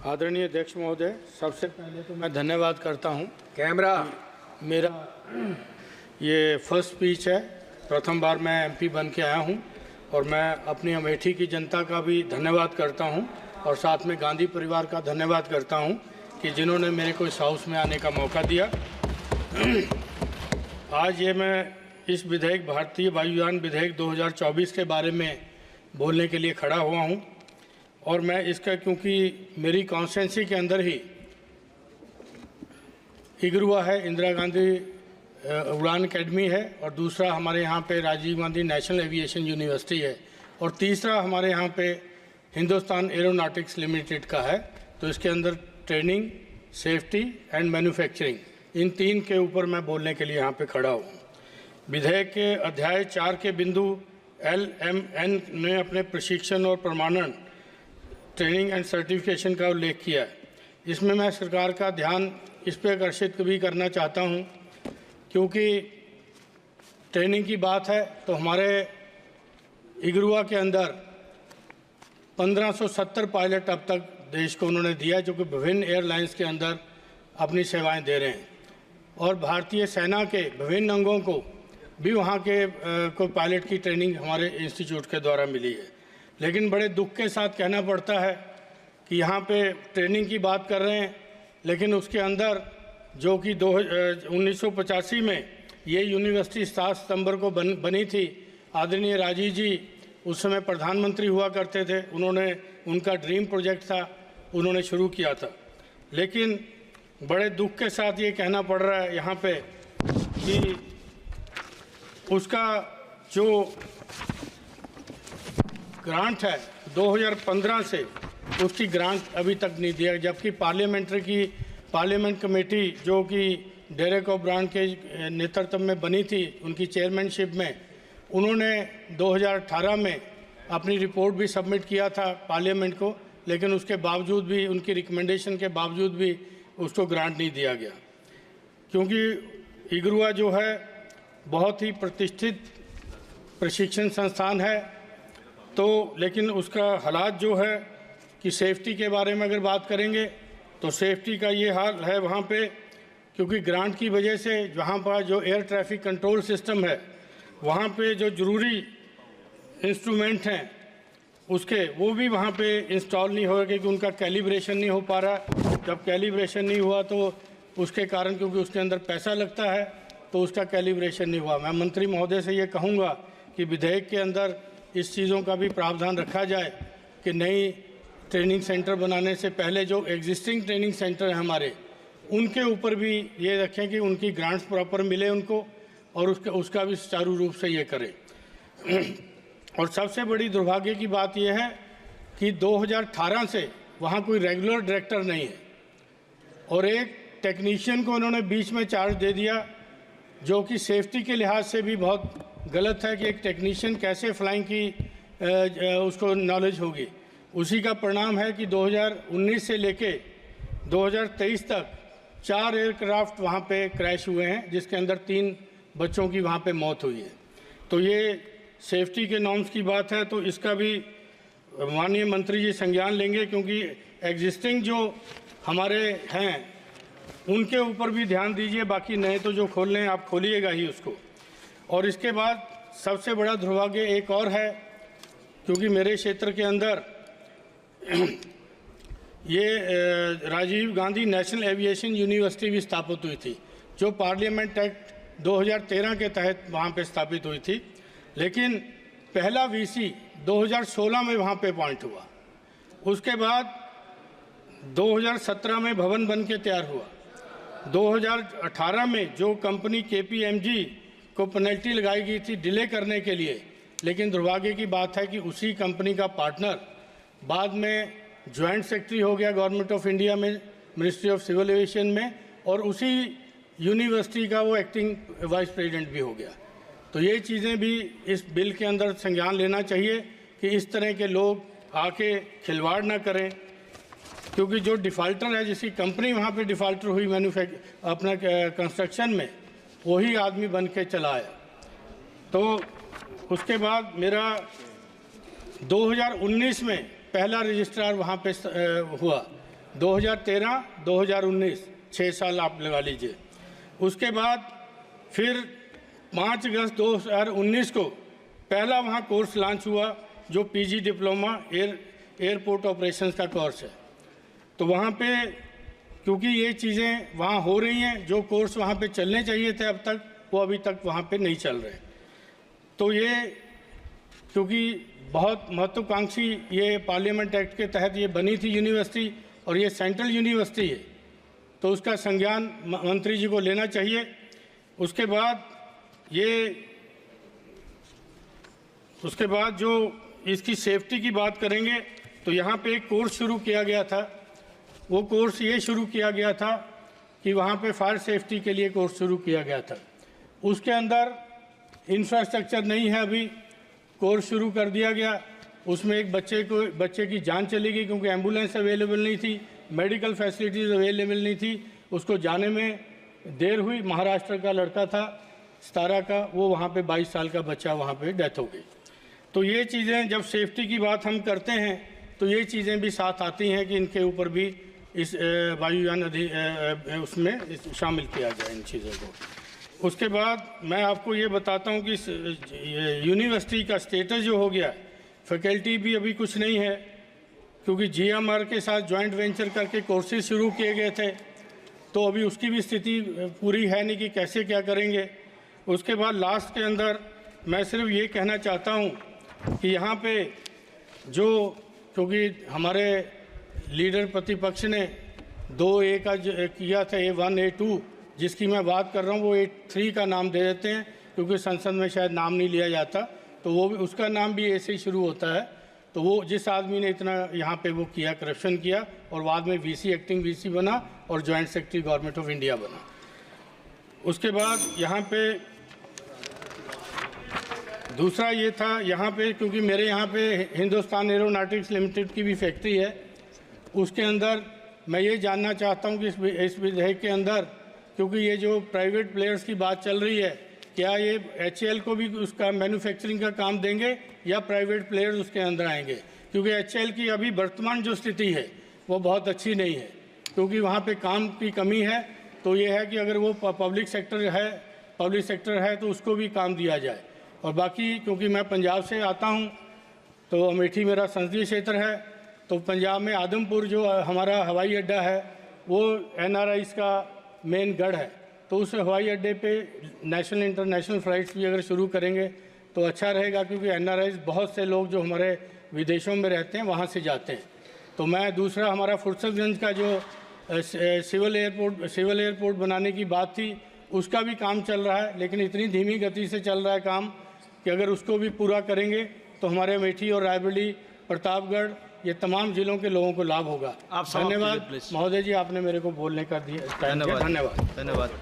आदरणीय अध्यक्ष महोदय, सबसे पहले तो मैं धन्यवाद करता हूं। कैमरा मेरा ये फर्स्ट स्पीच है, प्रथम बार मैं एमपी बन के आया हूं और मैं अपनी अमेठी की जनता का भी धन्यवाद करता हूं और साथ में गांधी परिवार का धन्यवाद करता हूं कि जिन्होंने मेरे को इस हाउस में आने का मौका दिया। आज ये मैं इस विधेयक भारतीय वायुयान विधेयक 2024 के बारे में बोलने के लिए खड़ा हुआ हूं और मैं इसका, क्योंकि मेरी कॉन्स्टिट्यूंसी के अंदर ही इगरुआ है, इंदिरा गांधी उड़ान अकेडमी है, और दूसरा हमारे यहाँ पे Rajiv Gandhi national aviation university है, और तीसरा हमारे यहाँ पे हिंदुस्तान एरोनॉटिक्स लिमिटेड का है। तो इसके अंदर ट्रेनिंग, सेफ्टी एंड मैन्युफैक्चरिंग, इन तीन के ऊपर मैं बोलने के लिए यहाँ पे खड़ा हूँ। विधेयक के अध्याय 4 के बिंदु LMN ने अपने प्रशिक्षण और प्रमाणन, ट्रेनिंग एंड सर्टिफिकेशन का उल्लेख किया है। इसमें मैं सरकार का ध्यान इस पर आकर्षित भी करना चाहता हूं, क्योंकि ट्रेनिंग की बात है तो हमारे इगरुआ के अंदर 1570 पायलट अब तक देश को उन्होंने दिया, जो कि विभिन्न एयरलाइंस के अंदर अपनी सेवाएं दे रहे हैं, और भारतीय सेना के विभिन्न अंगों को भी वहाँ के को पायलट की ट्रेनिंग हमारे इंस्टीट्यूट के द्वारा मिली है। लेकिन बड़े दुख के साथ कहना पड़ता है कि यहाँ पे ट्रेनिंग की बात कर रहे हैं, लेकिन उसके अंदर जो कि 1985 में ये यूनिवर्सिटी 7 सितंबर को बनी थी। आदरणीय राजीव जी उस समय प्रधानमंत्री हुआ करते थे, उन्होंने, उनका ड्रीम प्रोजेक्ट था, उन्होंने शुरू किया था। लेकिन बड़े दुख के साथ ये कहना पड़ रहा है यहाँ पे कि उसका जो ग्रांट है 2015 से, उसकी ग्रांट अभी तक नहीं दिया, जबकि पार्लियामेंट कमेटी जो कि डेरेक ओब्रायन के नेतृत्व में बनी थी, उनकी चेयरमैनशिप में, उन्होंने 2018 में अपनी रिपोर्ट भी सबमिट किया था पार्लियामेंट को, लेकिन उसके बावजूद भी, उनकी रिकमेंडेशन के बावजूद भी उसको ग्रांट नहीं दिया गया। क्योंकि इगरुआ जो है बहुत ही प्रतिष्ठित प्रशिक्षण संस्थान है, तो लेकिन उसका हालात जो है कि सेफ्टी के बारे में अगर बात करेंगे तो सेफ्टी का ये हाल है वहाँ पे, क्योंकि ग्रांट की वजह से वहाँ पर जो एयर ट्रैफिक कंट्रोल सिस्टम है, वहाँ पे जो ज़रूरी इंस्ट्रूमेंट हैं उसके, वो भी वहाँ पे इंस्टॉल नहीं हो रहे, क्योंकि उनका कैलिब्रेशन नहीं हो पा रहा। जब कैलिब्रेशन नहीं हुआ तो उसके कारण, क्योंकि उसके अंदर पैसा लगता है, तो उसका कैलिब्रेशन नहीं हुआ। मैं मंत्री महोदय से ये कहूँगा कि विधेयक के अंदर इस चीज़ों का भी प्रावधान रखा जाए कि नई ट्रेनिंग सेंटर बनाने से पहले जो एग्जिस्टिंग ट्रेनिंग सेंटर हैं हमारे, उनके ऊपर भी ये रखें कि उनकी ग्रांट्स प्रॉपर मिले उनको, और उसका भी सुचारू रूप से ये करें। और सबसे बड़ी दुर्भाग्य की बात यह है कि 2018 से वहाँ कोई रेगुलर डायरेक्टर नहीं है, और एक टेक्नीशियन को उन्होंने बीच में चार्ज दे दिया, जो कि सेफ्टी के लिहाज से भी बहुत गलत है कि एक टेक्नीशियन कैसे फ्लाइंग की उसको नॉलेज होगी। उसी का परिणाम है कि 2019 से लेके 2023 तक 4 एयरक्राफ्ट वहाँ पे क्रैश हुए हैं, जिसके अंदर 3 बच्चों की वहाँ पे मौत हुई है। तो ये सेफ्टी के नॉर्म्स की बात है, तो इसका भी माननीय मंत्री जी संज्ञान लेंगे, क्योंकि एग्जिस्टिंग जो हमारे हैं उनके ऊपर भी ध्यान दीजिए, बाकी नए तो जो खोलने हैं आप खोलिएगा ही उसको। और इसके बाद सबसे बड़ा दुर्भाग्य एक और है, क्योंकि मेरे क्षेत्र के अंदर ये Rajiv Gandhi national aviation university भी स्थापित हुई थी, जो पार्लियामेंट एक्ट 2013 के तहत वहाँ पे स्थापित हुई थी, लेकिन पहला वीसी 2016 में वहाँ पे अपॉइंट हुआ। उसके बाद 2017 में भवन बन के तैयार हुआ। 2018 में जो कंपनी KPMG को पेनल्टी लगाई गई थी डिले करने के लिए, लेकिन दुर्भाग्य की बात है कि उसी कंपनी का पार्टनर बाद में जॉइंट सेक्रेटरी हो गया गवर्नमेंट ऑफ इंडिया में, मिनिस्ट्री ऑफ सिविल एविएशन में, और उसी यूनिवर्सिटी का वो एक्टिंग वाइस प्रेसिडेंट भी हो गया। तो ये चीज़ें भी इस बिल के अंदर संज्ञान लेना चाहिए कि इस तरह के लोग आके खिलवाड़ ना करें, क्योंकि जो डिफ़ाल्टर है, जिसकी कंपनी वहाँ पे डिफ़ाल्टर हुई अपना कंस्ट्रक्शन में, वही आदमी बन के चला आया। तो उसके बाद मेरा 2019 में पहला रजिस्ट्रार वहाँ पे हुआ। 2013-2019 6 साल आप लगा लीजिए। उसके बाद फिर 5 अगस्त 2019 को पहला वहाँ कोर्स लॉन्च हुआ जो पीजी डिप्लोमा एयरपोर्ट ऑपरेशंस का कोर्स है। तो वहाँ पे क्योंकि ये चीज़ें वहाँ हो रही हैं, जो कोर्स वहाँ पे चलने चाहिए थे अब तक, वो अभी तक वहाँ पे नहीं चल रहे। तो ये क्योंकि बहुत महत्वाकांक्षी ये पार्लियामेंट एक्ट के तहत ये बनी थी यूनिवर्सिटी और ये सेंट्रल यूनिवर्सिटी है, तो उसका संज्ञान मंत्री जी को लेना चाहिए। उसके बाद जो इसकी सेफ्टी की बात करेंगे तो यहाँ पे एक कोर्स शुरू किया गया था। वो कोर्स ये शुरू किया गया था कि वहाँ पे फायर सेफ्टी के लिए कोर्स शुरू किया गया था। उसके अंदर इंफ्रास्ट्रक्चर नहीं है, अभी कोर्स शुरू कर दिया गया। उसमें एक बच्चे की जान चली गई क्योंकि एम्बुलेंस अवेलेबल नहीं थी, मेडिकल फैसिलिटीज़ अवेलेबल नहीं थी, उसको जाने में देर हुई। महाराष्ट्र का लड़का था 17 का, वो वहाँ पे 22 साल का बच्चा, वहाँ पे डेथ हो गई। तो ये चीज़ें जब सेफ्टी की बात हम करते हैं तो ये चीज़ें भी साथ आती हैं कि इनके ऊपर भी इस वायुयान उसमें शामिल किया जाए इन चीज़ों को। उसके बाद मैं आपको ये बताता हूँ कि यूनिवर्सिटी का स्टेटस जो हो गया, फैकल्टी भी अभी कुछ नहीं है क्योंकि GMR के साथ जॉइंट वेंचर करके कोर्सेज शुरू किए गए थे, तो अभी उसकी भी स्थिति पूरी है नहीं कि कैसे क्या करेंगे। उसके बाद लास्ट के अंदर मैं सिर्फ ये कहना चाहता हूँ कि यहाँ पे जो क्योंकि हमारे लीडर प्रतिपक्ष ने 2A का किया था, A1 A2, जिसकी मैं बात कर रहा हूँ वो A3 का नाम दे देते हैं क्योंकि संसद में शायद नाम नहीं लिया जाता, तो वो भी उसका नाम भी A से ही शुरू होता है। तो वो जिस आदमी ने इतना यहाँ पे वो किया, करप्शन किया और बाद में VC एक्टिंग VC बना और joint secretary government of India बना। उसके बाद यहाँ पे दूसरा ये था, यहाँ पे क्योंकि मेरे यहाँ पे हिंदुस्तान एरोनॉटिक्स लिमिटेड की भी फैक्ट्री है, उसके अंदर मैं ये जानना चाहता हूँ कि इस विधेयक के अंदर क्योंकि ये जो प्राइवेट प्लेयर्स की बात चल रही है, क्या ये HAL को भी उसका मैन्युफैक्चरिंग का काम देंगे या प्राइवेट प्लेयर्स उसके अंदर आएंगे? क्योंकि HAL की अभी वर्तमान जो स्थिति है वो बहुत अच्छी नहीं है क्योंकि वहाँ पे काम की कमी है। तो ये है कि अगर वो पब्लिक सेक्टर है तो उसको भी काम दिया जाए। और बाकी क्योंकि मैं पंजाब से आता हूँ तो अमेठी मेरा संसदीय क्षेत्र है, तो पंजाब में आदमपुर जो हमारा हवाई अड्डा है वो NRIs का मेन गढ़ है, तो उस हवाई अड्डे पे नेशनल इंटरनेशनल फ़्लाइट्स भी अगर शुरू करेंगे तो अच्छा रहेगा क्योंकि NRIs बहुत से लोग जो हमारे विदेशों में रहते हैं वहाँ से जाते हैं। तो मैं दूसरा हमारा फुर्सतगंज का जो सिविल एयरपोर्ट बनाने की बात थी उसका भी काम चल रहा है, लेकिन इतनी धीमी गति से चल रहा है काम कि अगर उसको भी पूरा करेंगे तो हमारे अमेठी और रायबरेली, प्रतापगढ़, ये तमाम जिलों के लोगों को लाभ होगा। आप धन्यवाद महोदय जी, आपने मेरे को बोलने का दिया। धन्यवाद।